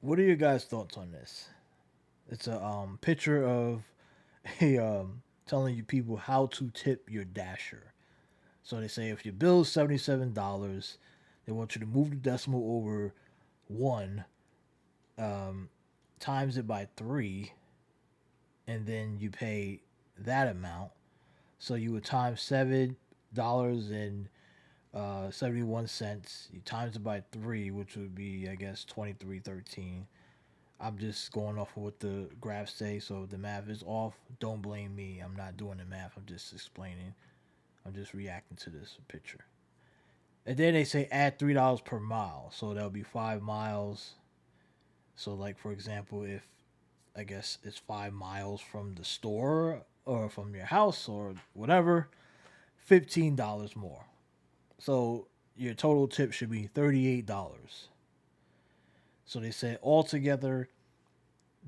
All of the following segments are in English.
What are your guys' thoughts on this? It's a picture of a telling you people how to tip your dasher. So they say if your bill is $77, they want you to move the decimal over one, um, times it by three, and then you pay that amount. So you would times $7 and 71 cents. You times it by three, which would be I guess 23.13. I'm just going off of what the graphs say, so if the math is off, don't blame me. I'm not doing the math. I'm just explaining. I'm just reacting to this picture. And then they say add $3 per mile, so that'll be 5 miles. So like for example, if I guess it's 5 miles from the store or from your house or whatever, $15 more. So your total tip should be $38. So they said altogether,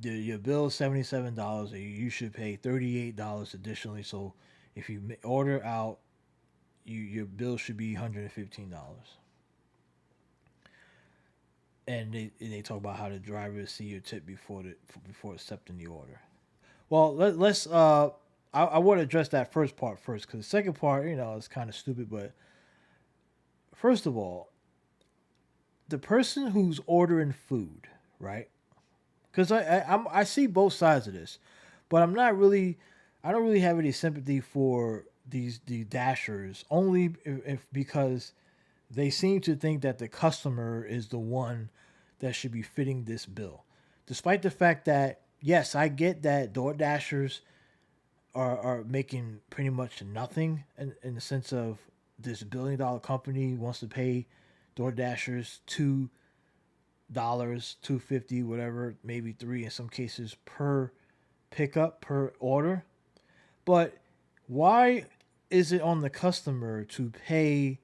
your bill is $77, and you should pay $38 additionally. So if you order out, your bill should be $115. And they talk about how the driver see your tip before accepting the order. Well, let's I want to address that first part first because the second part, is kind of stupid. But first of all, the person who's ordering food, right? Because I see both sides of this, but I don't really have any sympathy for the dashers only if because they seem to think that the customer is the one that should be fitting this bill, despite the fact that yes, I get that door dashers are making pretty much nothing in the sense of this $1 billion company wants to pay door dashers $2, 250, whatever, maybe three in some cases per pickup per order. But why is it on the customer to pay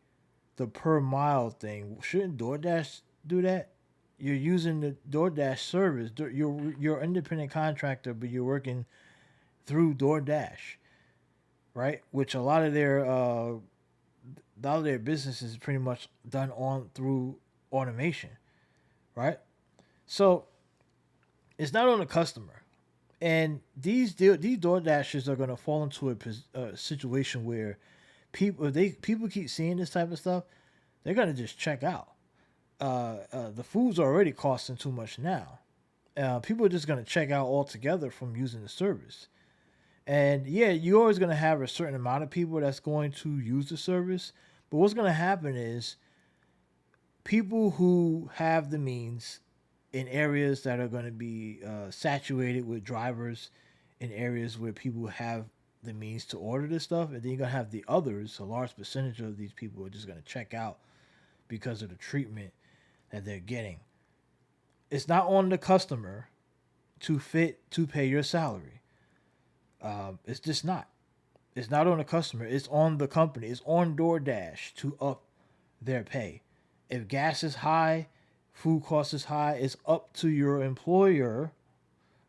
the per mile thing? Shouldn't DoorDash do that? You're using the DoorDash service. You're an independent contractor, but you're working through DoorDash, right? Which a lot of their business is pretty much done on through automation, right? So it's not on the customer. And these door dashers are going to fall into a situation where people keep seeing this type of stuff, they're going to just check out. The food's already costing too much now. People are just going to check out altogether from using the service. And yeah, you're always going to have a certain amount of people that's going to use the service. But what's going to happen is people who have the means in areas that are going to be saturated with drivers, in areas where people have the means to order this stuff, and then you're going to have the others, a large percentage of these people are just going to check out because of the treatment that they're getting. It's not on the customer to pay your salary. It's just not. It's not on the customer. It's on the company. It's on DoorDash to up their pay. If gas is high, food cost is high, it's up to your employer,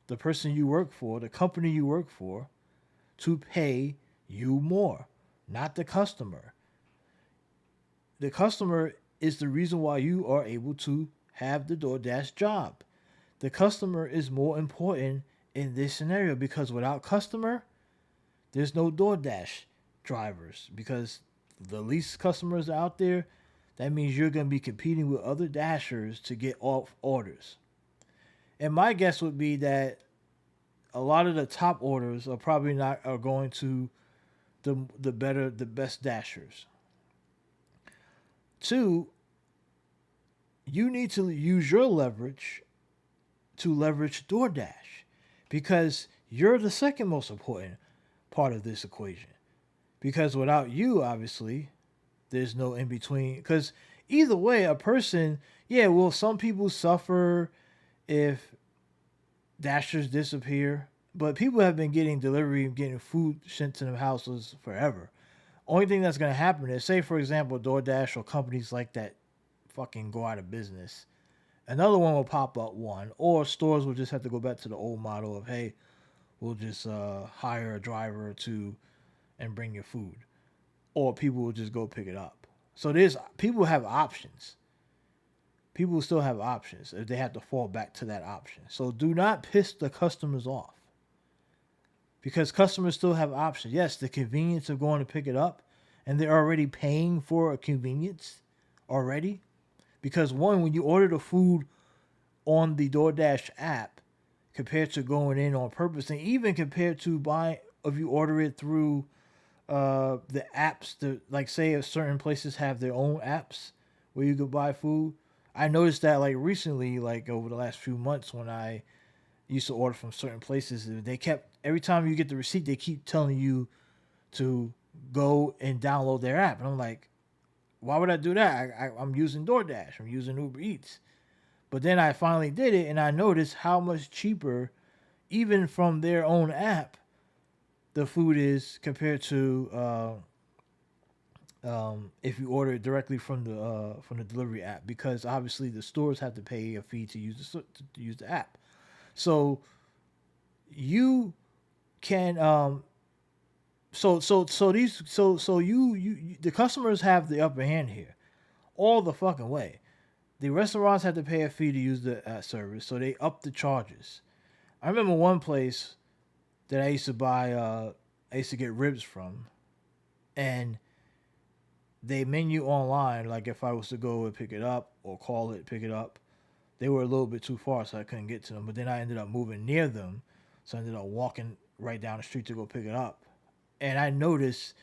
the person you work for, the company you work for, to pay you more, not the customer. The customer is the reason why you are able to have the DoorDash job. The customer is more important in this scenario because without customer, there's no DoorDash drivers because the least customers out there, that means you're going to be competing with other dashers to get off orders. And my guess would be that a lot of the top orders are probably not are going to the best dashers. Two, you need to use your leverage to leverage DoorDash because you're the second most important part of this equation. Because without you, obviously, there's no in between. Because either way, a person, yeah, well, some people suffer if dashers disappear, but people have been getting delivery and getting food sent to their houses forever. Only thing that's going to happen is, say, for example, DoorDash or companies like that fucking go out of business. Another one will pop up, one, or stores will just have to go back to the old model of, hey, we'll just hire a driver to and bring your food, or people will just go pick it up. So there's people have options. people still have options if they have to fall back to that option. So do not piss the customers off because customers still have options. Yes, the convenience of going to pick it up, and they're already paying for a convenience already. Because one, when you order the food on the DoorDash app, compared to going in on purpose, and even compared to buying, if you order it through the apps, like say if certain places have their own apps where you could buy food. I noticed that like recently, like over the last few months, when I used to order from certain places, they kept every time you get the receipt, they keep telling you to go and download their app, and I'm like, why would I do that? I'm using DoorDash, I'm using Uber Eats, but then I finally did it, and I noticed how much cheaper, even from their own app, the food is compared to if you order it directly from the delivery app, because obviously the stores have to pay a fee to use the app. So you can the customers have the upper hand here all the fucking way. The restaurants have to pay a fee to use the service, so they up the charges. I remember one place that I used to buy I used to get ribs from, and they menu online, like if I was to go and pick it up or call it pick it up, they were a little bit too far, so I couldn't get to them. But then I ended up moving near them, so I ended up walking right down the street to go pick it up. And I noticed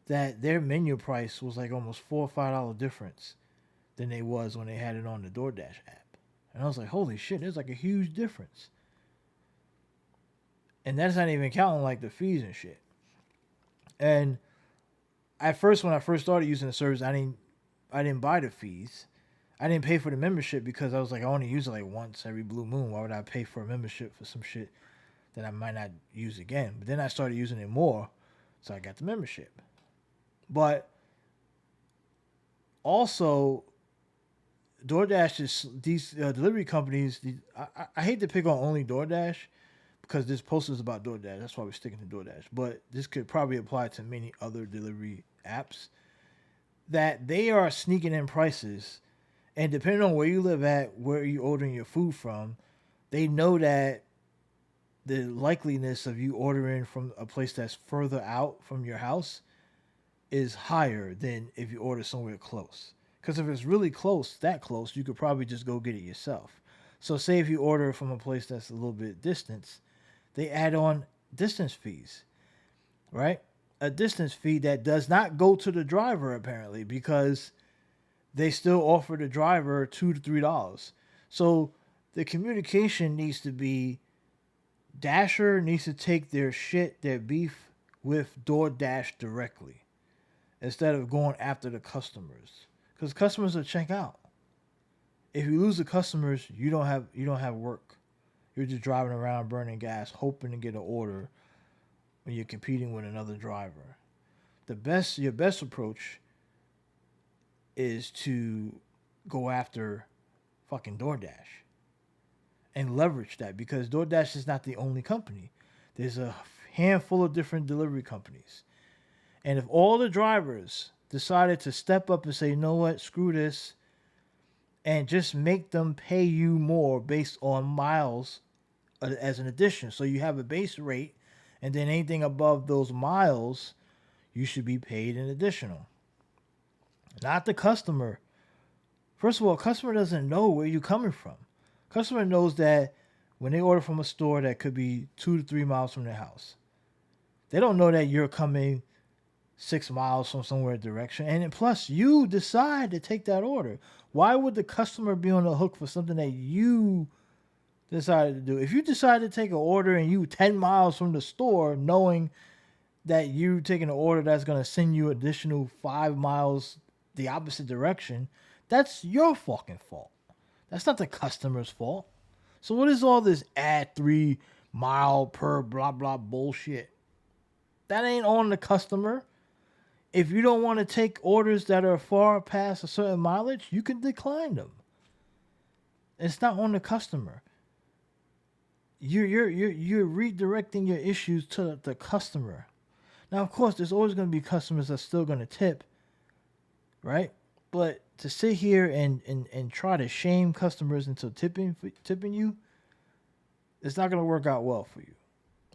that their menu price was like almost $4 or $5 difference than they was when they had it on the DoorDash app. And I was like, holy shit, there's like a huge difference. And that's not even counting like the fees and shit. And at first, when I first started using the service, I didn't buy the fees. I didn't pay for the membership because I was like, I only use it like once every blue moon. Why would I pay for a membership for some shit that I might not use again? But then I started using it more, so I got the membership. But also, DoorDash is these delivery companies. I hate to pick on only DoorDash because this post is about DoorDash. That's why we're sticking to DoorDash. But this could probably apply to many other delivery apps, that they are sneaking in prices. And depending on where you live at, where you're ordering your food from, they know that the likeliness of you ordering from a place that's further out from your house is higher than if you order somewhere close. Because if it's really close, that close, you could probably just go get it yourself. So say if you order from a place that's a little bit distance, they add on distance fees, right? A distance fee that does not go to the driver apparently, because they still offer the driver $2 to $3. So the communication needs to be, Dasher needs to take their beef with DoorDash directly instead of going after the customers, because customers will check out. If you lose the customers, you don't have work. You're just driving around burning gas, hoping to get an order when you're competing with another driver. Your best approach is to go after fucking DoorDash and leverage that, because DoorDash is not the only company. There's a handful of different delivery companies. And if all the drivers decided to step up and say, you know what, screw this, and just make them pay you more based on miles as an addition. So you have a base rate, and then anything above those miles, you should be paid an additional. Not the customer. First of all, customer doesn't know where you're coming from. Customer knows that when they order from a store that could be 2 to 3 miles from their house, they don't know that you're coming 6 miles from somewhere direction. And then plus, you decide to take that order. Why would the customer be on the hook for something that you decided to do? If you decide to take an order and you 10 miles from the store, knowing that you taking an order that's going to send you additional 5 miles the opposite direction, that's your fucking fault. That's not the customer's fault. So what is all this add 3 mile per blah blah bullshit? That ain't on the customer. If you don't want to take orders that are far past a certain mileage, you can decline them. It's not on the customer. You're redirecting your issues to the customer. Now, of course, there's always going to be customers that's still going to tip, right? But to sit here and try to shame customers into tipping you, it's not gonna work out well for you.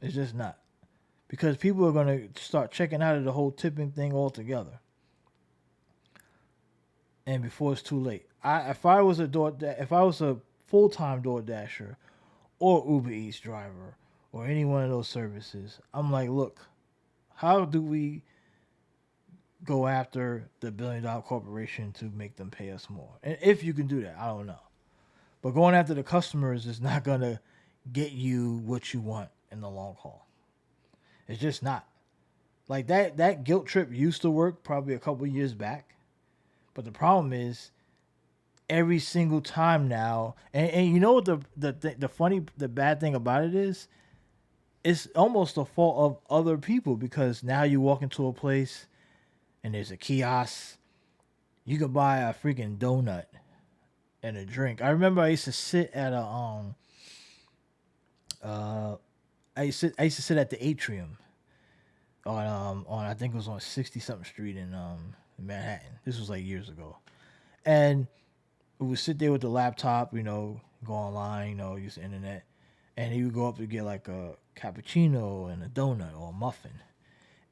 It's just not. Because people are gonna start checking out of the whole tipping thing altogether. And before it's too late. If I was a full time DoorDasher or Uber Eats driver or any one of those services, I'm like, look, how do we go after the $1 billion corporation to make them pay us more? And if you can do that, I don't know. But going after the customers is not gonna get you what you want in the long haul. It's just not. Like that guilt trip used to work probably a couple years back. But the problem is every single time now, and you know what the bad thing about it is? It's almost the fault of other people because now you walk into a place and there's a kiosk. You can buy a freaking donut and a drink. I remember I used to sit at a I used to sit at the atrium on I think it was on 60 something street in Manhattan. This was like years ago. And we would sit there with the laptop, go online, use the internet. And he would go up to get like a cappuccino and a donut or a muffin.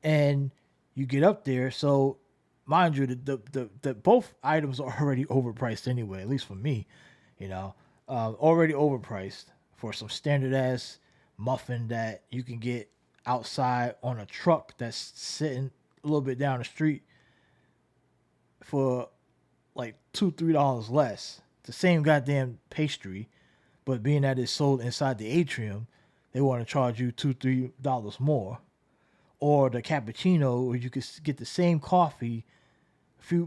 And you get up there, so mind you, the both items are already overpriced anyway, at least for me, already overpriced for some standard ass muffin that you can get outside on a truck that's sitting a little bit down the street for like $2-3 less. The same goddamn pastry, but being that it's sold inside the atrium, they want to charge you $2-3 more. Or the cappuccino, where you could get the same coffee,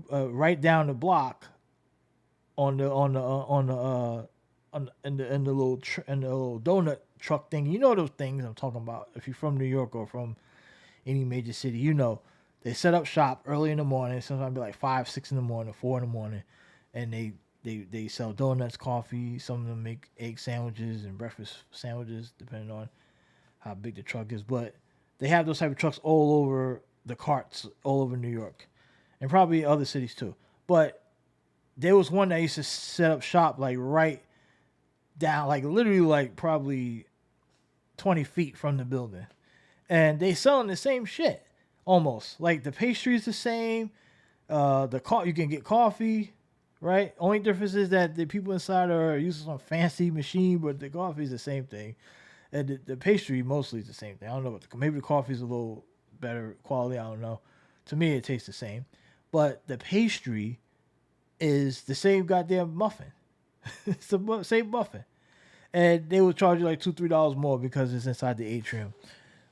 right down the block, in the little donut truck thing. You know those things I'm talking about. If you're from New York or from any major city, they set up shop early in the morning. Sometimes be like 5, 6 in the morning, 4 in the morning, and they sell donuts, coffee. Some of them make egg sandwiches and breakfast sandwiches, depending on how big the truck is. But they have those type of trucks all over the carts, all over New York, and probably other cities too. But there was one that used to set up shop like right down, like literally like probably 20 feet from the building. And they selling the same shit almost. Like the pastry's the same. You can get coffee, right? Only difference is that the people inside are using some fancy machine, but the coffee's the same thing. And the pastry mostly is the same thing. I don't know. Maybe the coffee's a little better quality. I don't know. To me, it tastes the same. But the pastry is the same goddamn muffin. It's the same muffin. And they would charge you like $2-3 more because it's inside the atrium,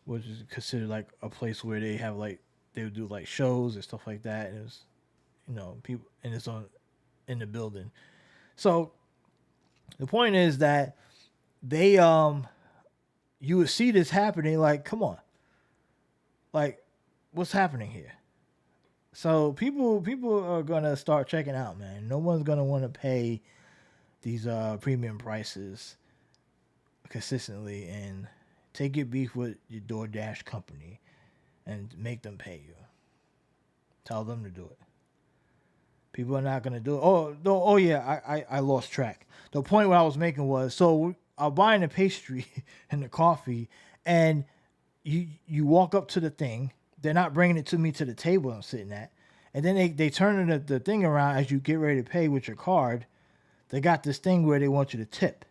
which is considered like a place where they have like, they would do like shows and stuff like that. And it was, people, and it's in the building. So the point is that they, you would see this happening, like, come on. Like, what's happening here? So people are gonna start checking out, man. No one's gonna want to pay these premium prices consistently and take your beef with your DoorDash company and make them pay you. Tell them to do it. People are not gonna do it. Oh no! Oh yeah, I lost track. The point what I was making was, so I'm buying the pastry and the coffee, and you walk up to the thing. They're not bringing it to me to the table I'm sitting at, and then they turn the thing around as you get ready to pay with your card. They got this thing where they want you to tip,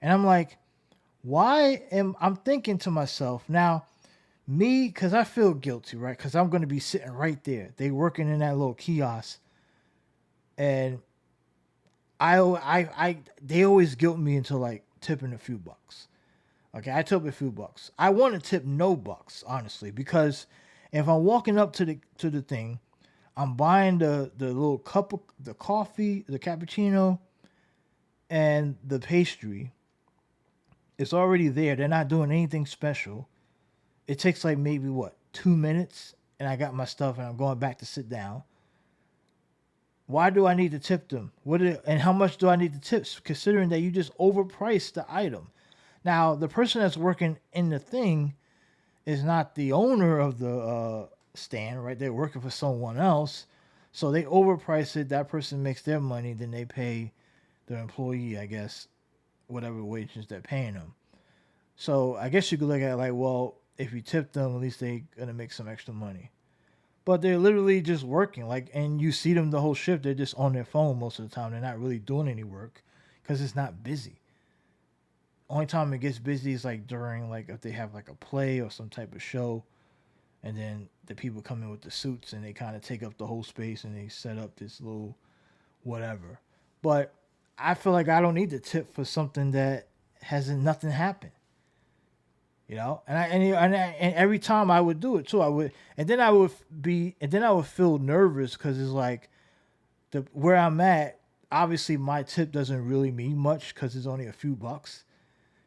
and I'm like, I'm thinking to myself now, me, because I feel guilty, right? Because I'm going to be sitting right there. They working in that little kiosk, and they always guilt me into like tipping a few bucks. Okay, I tip a few bucks. I want to tip no bucks, honestly, because if I'm walking up to the thing, I'm buying the little cup of the coffee, the cappuccino, and the pastry. It's already there. They're not doing anything special. It takes like maybe 2 minutes, and I got my stuff, and I'm going back to sit down. Why do I need to tip them? And how much do I need to tip, considering that you just overpriced the item? Now, the person that's working in the thing is not the owner of the stand, right? They're working for someone else. So they overprice it. That person makes their money, then they pay their employee, I guess, whatever wages they're paying them. So I guess you could look at it like, well, if you tip them, at least they gonna make some extra money. But they're literally just working, like, and you see them the whole shift. They're just on their phone most of the time. They're not really doing any work because it's not busy. Only time it gets busy is like during like if they have like a play or some type of show, and then the people come in with the suits and they kind of take up the whole space and they set up this little whatever. But I feel like I don't need to tip for something that hasn't nothing happened. And every time I would do it too, I would, and then I would feel nervous because it's like the where I'm at. Obviously, my tip doesn't really mean much because it's only a few bucks.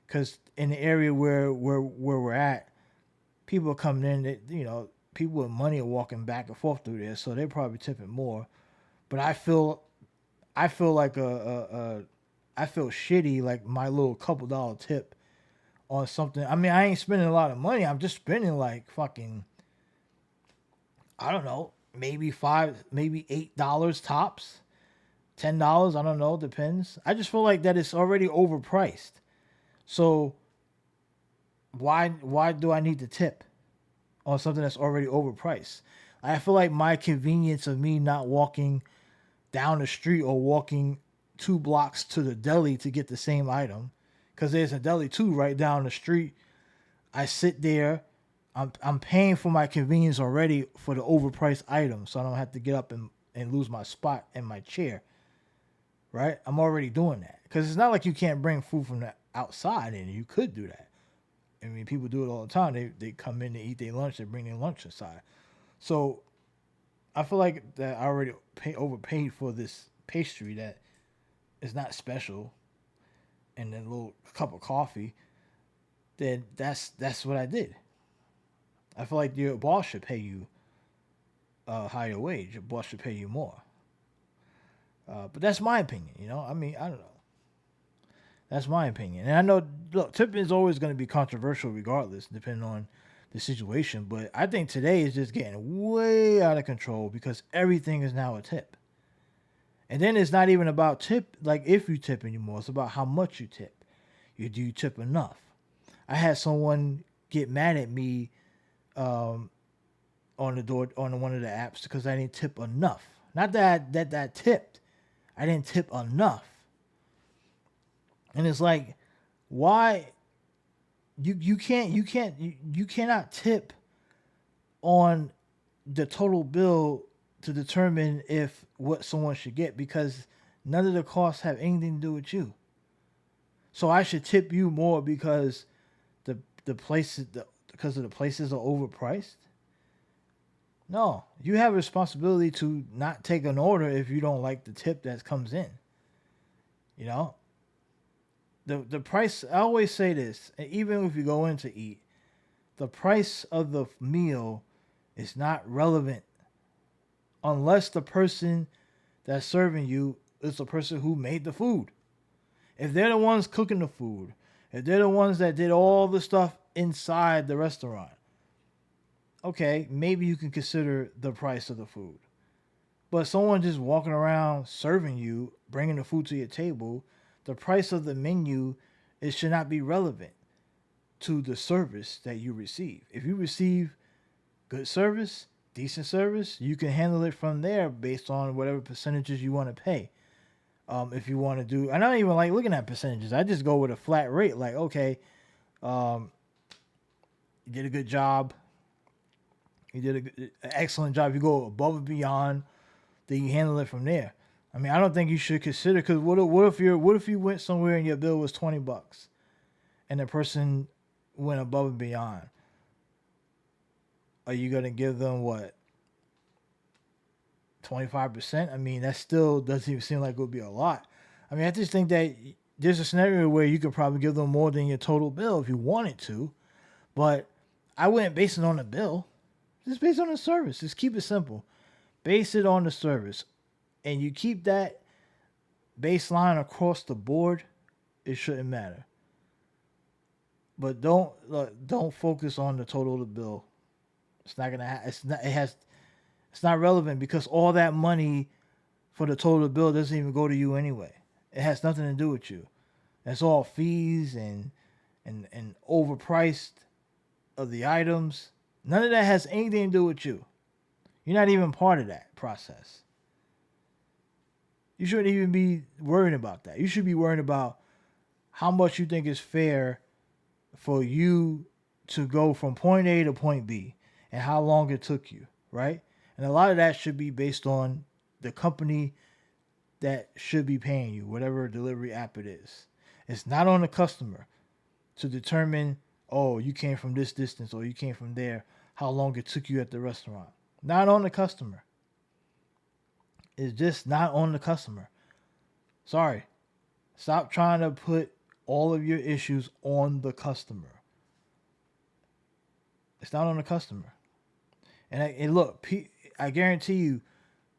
Because in the area where we're at, people are coming in. People with money are walking back and forth through there, so they're probably tipping more. But I feel like I feel shitty like my little couple dollar tip on something. I mean, I ain't spending a lot of money. I'm just spending like fucking, I don't know, maybe maybe $8 tops, $10. I don't know, depends. I just feel like that it's already overpriced. So why do I need to tip on something that's already overpriced? I feel like my convenience of me not walking down the street or walking 2 blocks to the deli to get the same item, because there's a deli too right down the street. I sit there. I'm paying for my convenience already for the overpriced item, so I don't have to get up and lose my spot in my chair. Right? I'm already doing that because it's not like you can't bring food from the outside in. You could do that. I mean, people do it all the time. They come in to eat their lunch. They bring their lunch inside. So I feel like that I already overpaid for this pastry that is not special, and then a little cup of coffee. Then that's what I did. I feel like your boss should pay you a higher wage. Your boss should pay you more. But that's my opinion. I mean, I don't know. That's my opinion. And I know, look, tipping is always going to be controversial regardless, depending on the situation. But I think today is just getting way out of control because everything is now a tip. And then it's not even about tip, like if you tip anymore. It's about how much you tip. Do you tip enough? I had someone get mad at me on the door on one of the apps because I didn't tip enough. Not that tipped. I didn't tip enough. And it's like, why you cannot tip on the total bill to determine if what someone should get, because none of the costs have anything to do with you. So I should tip you more because because of the places are overpriced. No, you have a responsibility to not take an order if you don't like the tip that comes in. You know, the price. I always say this, even if you go in to eat, the price of the meal is not relevant unless the person that's serving you is the person who made the food. If they're the ones cooking the food, if they're the ones that did all the stuff inside the restaurant, okay, maybe you can consider the price of the food. But someone just walking around serving you, bringing the food to your table, the price of the menu, it should not be relevant to the service that you receive. If you receive good service, decent service, you can handle it from there based on whatever percentages you want to pay. If you want to do, I don't even like looking at percentages. I just go with a flat rate. Like, okay, you did a good job. You did an excellent job. You go above and beyond, then you handle it from there. I mean, I don't think you should consider, because what if you went somewhere and your bill was $20, and the person went above and beyond? Are you gonna give them what, 25%? I mean, that still doesn't even seem like it would be a lot. I mean, I just think that there's a scenario where you could probably give them more than your total bill if you wanted to, but I wouldn't base it on the bill. Just based on the service. Just keep it simple. Base it on the service. And you keep that baseline across the board, it shouldn't matter. But don't focus on the total of the bill. It's not gonna. It has. It's not relevant because all that money for the total bill doesn't even go to you anyway. It has nothing to do with you. That's all fees and overpriced of the items. None of that has anything to do with you. You're not even part of that process. You shouldn't even be worrying about that. You should be worrying about how much you think is fair for you to go from point A to point B and how long it took you, right? And a lot of that should be based on the company that should be paying you, whatever delivery app it is. It's not on the customer to determine, oh, you came from this distance or you came from there, how long it took you at the restaurant. Not on the customer. It's just not on the customer. Sorry. Stop trying to put all of your issues on the customer. It's not on the customer. And look, I guarantee you,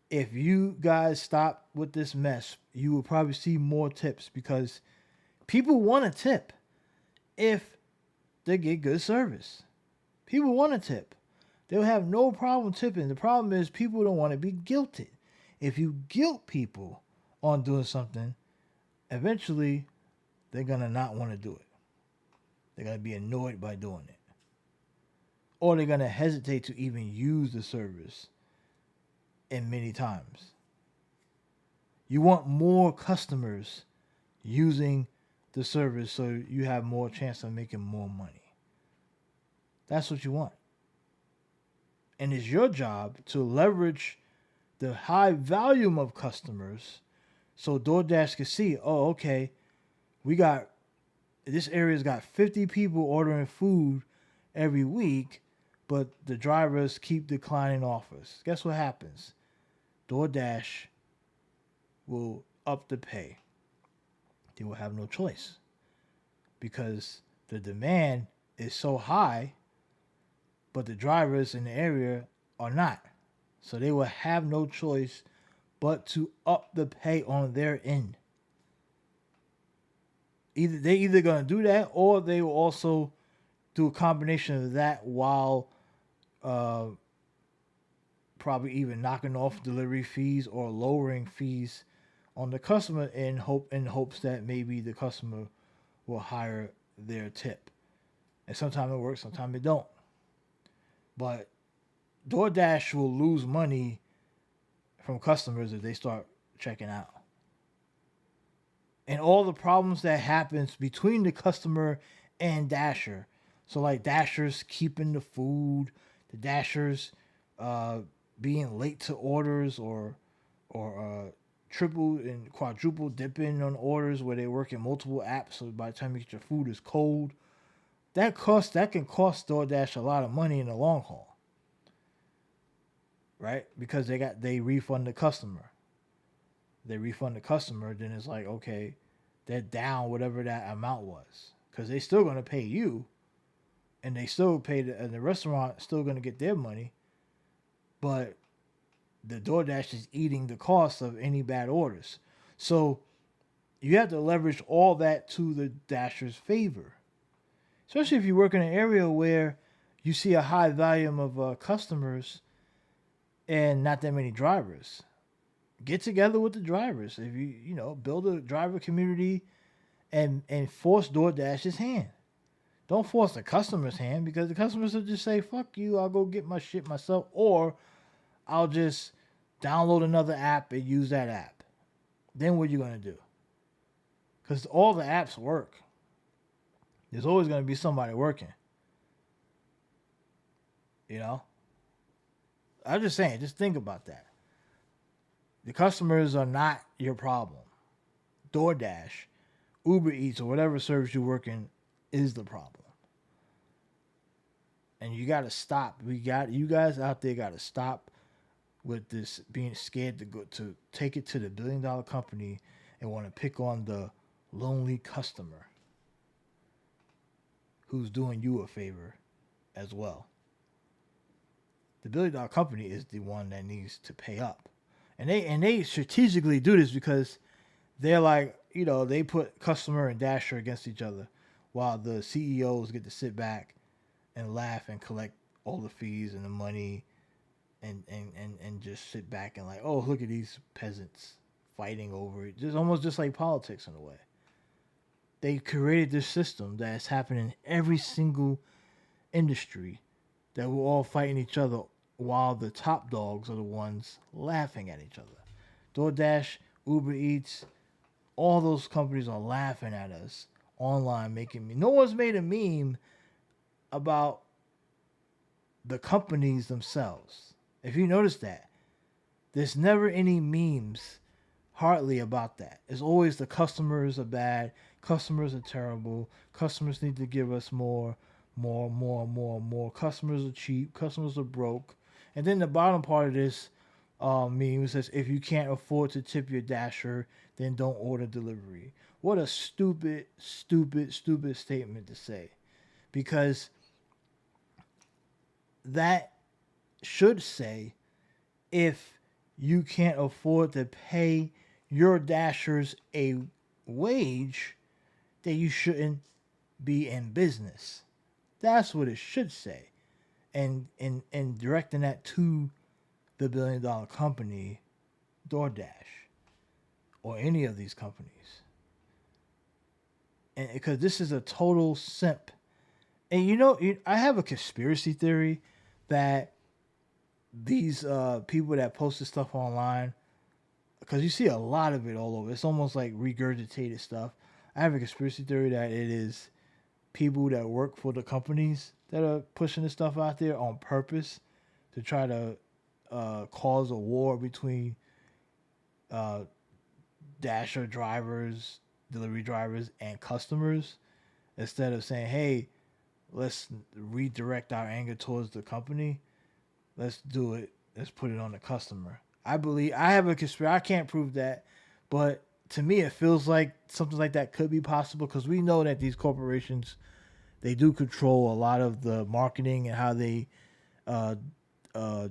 if you guys stop with this mess, you will probably see more tips because people want a tip if they get good service. People want a tip. They'll have no problem tipping. The problem is people don't want to be guilted. If you guilt people on doing something, eventually they're going to not want to do it. They're going to be annoyed by doing it. Or they're going to hesitate to even use the service in many times. You want more customers using the service so you have more chance of making more money. That's what you want. And it's your job to leverage the high volume of customers so DoorDash can see, oh, okay, this area's got 50 people ordering food every week, but the drivers keep declining offers. Guess what happens? DoorDash will up the pay. They will have no choice because the demand is so high, but the drivers in the area are not. So they will have no choice but to up the pay on their end. They either gonna do that or they will also do a combination of that while probably even knocking off delivery fees or lowering fees on the customer in hopes that maybe the customer will hire their tip. And sometimes it works, sometimes it don't. But DoorDash will lose money from customers if they start checking out. And all the problems that happens between the customer and Dasher. So like Dashers keeping the food, the Dashers being late to orders or triple and quadruple dipping on orders where they work in multiple apps. So by the time you get your food is cold, that can cost DoorDash a lot of money in the long haul. Right? Because they refund the customer. They refund the customer, then it's like, okay, they're down whatever that amount was. Because they're still going to pay you. And they still pay and the restaurant still going to get their money. But the DoorDash is eating the cost of any bad orders. So you have to leverage all that to the Dasher's favor. Especially if you work in an area where you see a high volume of customers and not that many drivers. Get together with the drivers. If you build a driver community and force DoorDash's hand. Don't force the customer's hand because the customers will just say, fuck you, I'll go get my shit myself, or I'll just download another app and use that app. Then what are you going to do? Because all the apps work. There's always going to be somebody working. I'm just saying, just think about that. The customers are not your problem. DoorDash, Uber Eats, or whatever service you work in is the problem. And you got to stop. You guys out there got to stop with this being scared to take it to the billion-dollar company and want to pick on the lonely customer who's doing you a favor as well. The billion-dollar company is the one that needs to pay up. And they strategically do this because they're like, they put customer and Dasher against each other while the CEOs get to sit back and laugh and collect all the fees and the money and just sit back and like, oh, look at these peasants fighting over it. Just almost just like politics in a way. They created this system that's happening in every single industry that we're all fighting each other while the top dogs are the ones laughing at each other. DoorDash, Uber Eats, all those companies are laughing at us online, making me. No one's made a meme about the companies themselves. If you notice that, there's never any memes hardly about that. It's always the customers are bad, customers are terrible, customers need to give us more, more, more, more, more. Customers are cheap, customers are broke. And then the bottom part of this meme says, if you can't afford to tip your dasher, then don't order delivery. What a stupid, stupid, stupid statement to say. Because that should say, if you can't afford to pay your dashers a wage, then you shouldn't be in business. That's what it should say. And directing that to the billion-dollar company, DoorDash, or any of these companies. And because this is a total simp. And I have a conspiracy theory that these people that post this stuff online, because you see a lot of it all over. It's almost like regurgitated stuff. I have a conspiracy theory that it is people that work for the companies that are pushing this stuff out there on purpose to try to cause a war between dasher drivers, delivery drivers, and customers, instead of saying, hey, let's redirect our anger towards the company. Let's do it. Let's put it on the customer. I have a conspiracy. I can't prove that, but to me, it feels like something like that could be possible, because we know that these corporations, they do control a lot of the marketing and how they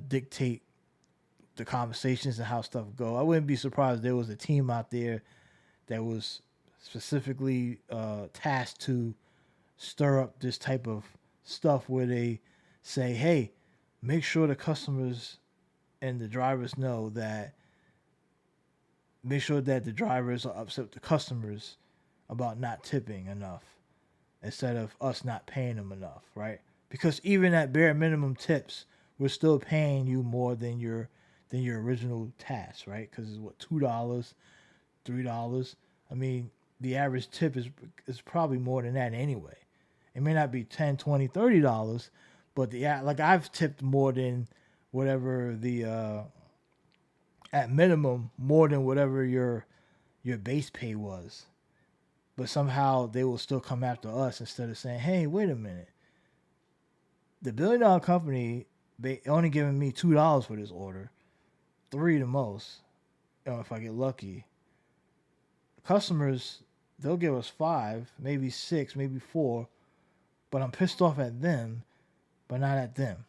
dictate the conversations and how stuff go. I wouldn't be surprised if there was a team out there that was specifically tasked to stir up this type of stuff where they say, hey, make sure the customers and the drivers know that, make sure that the drivers are upset with the customers about not tipping enough instead of us not paying them enough, right? Because even at bare minimum tips, we're still paying you more than your original task, right? Because it's what, $2, $3. I mean, the average tip is probably more than that anyway. It may not be $10, $20, $30, but like I've tipped more than whatever the at minimum more than whatever your base pay was. But somehow they will still come after us instead of saying, hey, wait a minute. The $1 billion company, they only giving me $2 for this order. $3 the most. If I get lucky. Customers, they'll give us $5, maybe $6, maybe $4. But I'm pissed off at them, but not at them.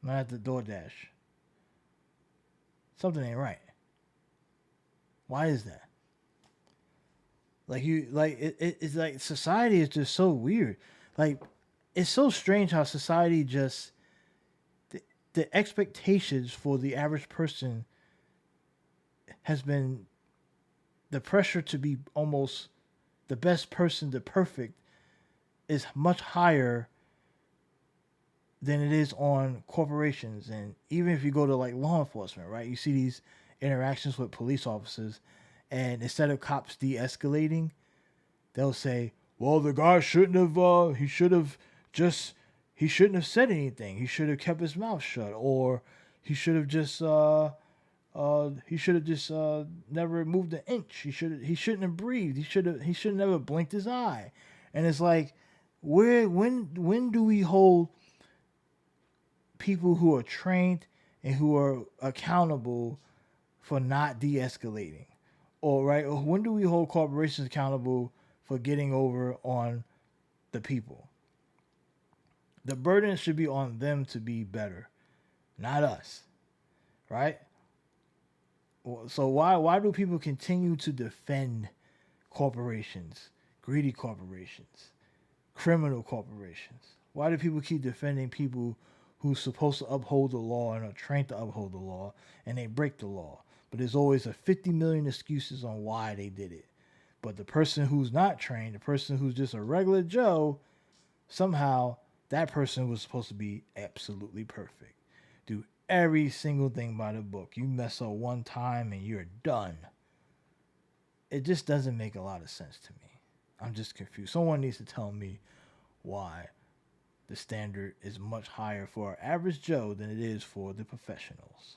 Not at the DoorDash. Something ain't right. Why is that? It's like society is just so weird. Like, it's so strange how society just the expectations for the average person has been, the pressure to be almost the best person, the perfect, is much higher than it is on corporations. And even if you go to like law enforcement, right, you see these interactions with police officers, and instead of cops de-escalating, they'll say, well, the guy shouldn't have he shouldn't have said anything, he should have kept his mouth shut, or he should have just never moved an inch, he shouldn't have breathed, he should never blinked his eye. And it's like, when do we hold people who are trained and who are accountable for not de-escalating? Or when do we hold corporations accountable for getting over on the people? The burden should be on them to be better, not us, right? So why do people continue to defend corporations, greedy corporations, criminal corporations? Why do people keep defending people who's supposed to uphold the law and are trained to uphold the law, and they break the law. But there's always a 50 million excuses on why they did it. But the person who's not trained, the person who's just a regular Joe, somehow that person was supposed to be absolutely perfect. Do every single thing by the book. You mess up one time and you're done. It just doesn't make a lot of sense to me. I'm just confused. Someone needs to tell me why the standard is much higher for our average Joe than it is for the professionals.